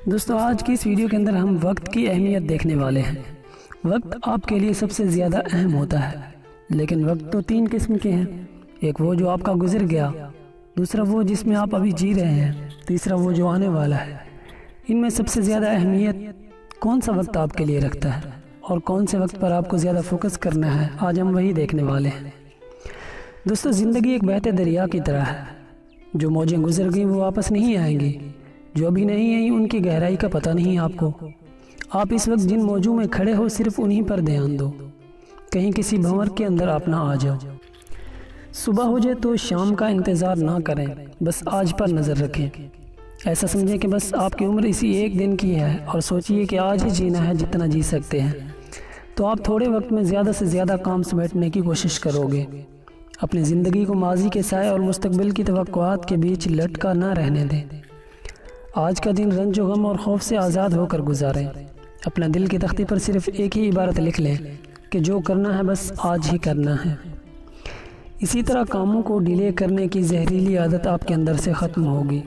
دوستو آج کی اس ویڈیو کے اندر ہم وقت کی اہمیت دیکھنے والے ہیں۔ وقت آپ کے لیے سب سے زیادہ اہم ہوتا ہے، لیکن وقت تو 3 قسم کے ہیں۔ ایک وہ جو آپ کا گزر گیا، دوسرا وہ جس میں آپ ابھی جی رہے ہیں، تیسرا وہ جو آنے والا ہے۔ ان میں سب سے زیادہ اہمیت کون سا وقت آپ کے لیے رکھتا ہے اور کون سے وقت پر آپ کو زیادہ فوکس کرنا ہے، آج ہم وہی دیکھنے والے ہیں۔ دوستو زندگی ایک بہتے دریا کی طرح ہے، جو موجیں گزر گئیں وہ واپس نہیں آئیں گی، جو ابھی نہیں آئیں ان کی گہرائی کا پتہ نہیں آپ کو۔ آپ اس وقت جن موجوں میں کھڑے ہو صرف انہی پر دھیان دو، کہیں کسی بھنور کے اندر آپ نہ آ جاؤ۔ صبح ہو جائے تو شام کا انتظار نہ کریں، بس آج پر نظر رکھیں۔ ایسا سمجھیں کہ بس آپ کی عمر اسی ایک دن کی ہے اور سوچئے کہ آج ہی جینا ہے جتنا جی سکتے ہیں، تو آپ تھوڑے وقت میں زیادہ سے زیادہ کام سمیٹنے کی کوشش کرو گے۔ اپنی زندگی کو ماضی کے سائے اور مستقبل کی توقعات کے بیچ لٹکا نہ رہنے دیں۔ آج کا دن رنج و غم اور خوف سے آزاد ہو کر گزاریں۔ اپنا دل کی تختی پر صرف ایک ہی عبارت لکھ لیں کہ جو کرنا ہے بس آج ہی کرنا ہے۔ اسی طرح کاموں کو ڈیلے کرنے کی زہریلی عادت آپ کے اندر سے ختم ہوگی۔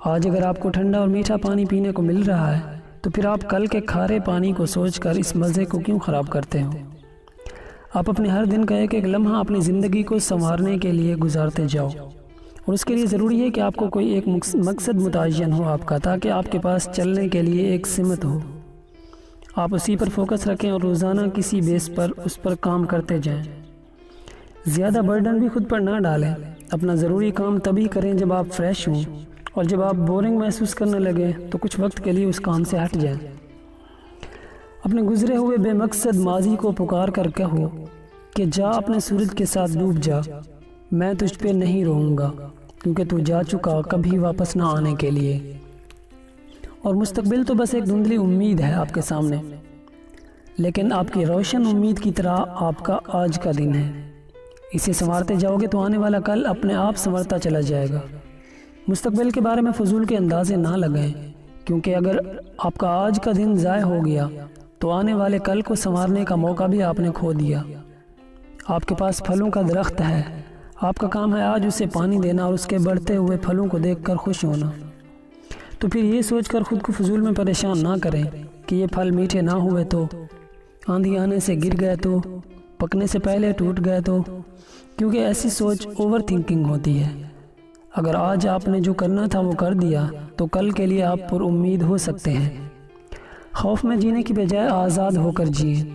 آج اگر آپ کو ٹھنڈا اور میٹھا پانی پینے کو مل رہا ہے تو پھر آپ کل کے کھارے پانی کو سوچ کر اس مزے کو کیوں خراب کرتے ہو؟ آپ اپنے ہر دن کا ایک ایک لمحہ اپنی زندگی کو سنوارنے کے لیے گزارتے جاؤ، اور اس کے لیے ضروری ہے کہ آپ کو کوئی ایک مقصد متعین ہو آپ کا، تاکہ آپ کے پاس چلنے کے لیے ایک سمت ہو۔ آپ اسی پر فوکس رکھیں اور روزانہ کسی بیس پر اس پر کام کرتے جائیں۔ زیادہ برڈن بھی خود پر نہ ڈالیں۔ اپنا ضروری کام تبھی کریں جب آپ فریش ہوں، اور جب آپ بورنگ محسوس کرنے لگیں تو کچھ وقت کے لیے اس کام سے ہٹ جائیں۔ اپنے گزرے ہوئے بے مقصد ماضی کو پکار کر کہو کہ جا اپنے سورج کے ساتھ ڈوب جا، میں تجھ پہ نہیں روؤں گا، کیونکہ تو جا چکا کبھی واپس نہ آنے کے لیے۔ اور مستقبل تو بس ایک دھندلی امید ہے آپ کے سامنے، لیکن آپ کی روشن امید کی طرح آپ کا آج کا دن ہے۔ اسے سنوارتے جاؤ گے تو آنے والا کل اپنے آپ سنورتا چلا جائے گا۔ مستقبل کے بارے میں فضول کے اندازے نہ لگائیں، کیونکہ اگر آپ کا آج کا دن ضائع ہو گیا تو آنے والے کل کو سنوارنے کا موقع بھی آپ نے کھو دیا۔ آپ کے پاس پھلوں کا درخت ہے، آپ کا کام ہے آج اسے پانی دینا اور اس کے بڑھتے ہوئے پھلوں کو دیکھ کر خوش ہونا۔ تو پھر یہ سوچ کر خود کو فضول میں پریشان نہ کریں کہ یہ پھل میٹھے نہ ہوئے تو، آندھی آنے سے گر گئے تو، پکنے سے پہلے ٹوٹ گئے تو، کیونکہ ایسی سوچ اوور تھنکنگ ہوتی ہے۔ اگر آج آپ نے جو کرنا تھا وہ کر دیا تو کل کے لیے آپ پر امید ہو سکتے ہیں۔ خوف میں جینے کی بجائے آزاد ہو کر جئیں،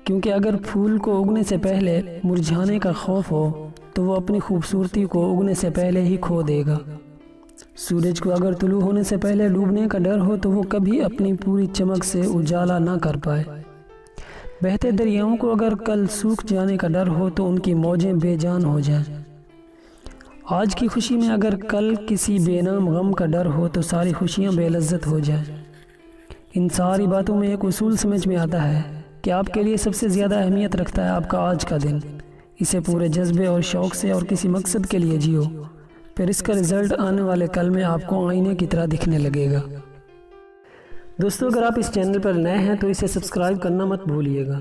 کیونکہ اگر پھول کو اگنے سے پہلے مرجھانے کا خوف ہو تو وہ اپنی خوبصورتی کو اگنے سے پہلے ہی کھو دے گا۔ سورج کو اگر طلوع ہونے سے پہلے ڈوبنے کا ڈر ہو تو وہ کبھی اپنی پوری چمک سے اجالا نہ کر پائے۔ بہتے دریاؤں کو اگر کل سوکھ جانے کا ڈر ہو تو ان کی موجیں بے جان ہو جائیں۔ آج کی خوشی میں اگر کل کسی بے نام غم کا ڈر ہو تو ساری خوشیاں بے لذت ہو جائیں۔ ان ساری باتوں میں ایک اصول سمجھ میں آتا ہے کہ آپ کے لیے سب سے زیادہ اہمیت رکھتا ہے آپ کا آج کا دن۔ اسے پورے جذبے اور شوق سے اور کسی مقصد کے لیے جیو، پھر اس کا رزلٹ آنے والے کل میں آپ کو آئینے کی طرح دکھنے لگے گا۔ دوستو اگر آپ اس چینل پر نئے ہیں تو اسے سبسکرائب کرنا مت بھولیے گا۔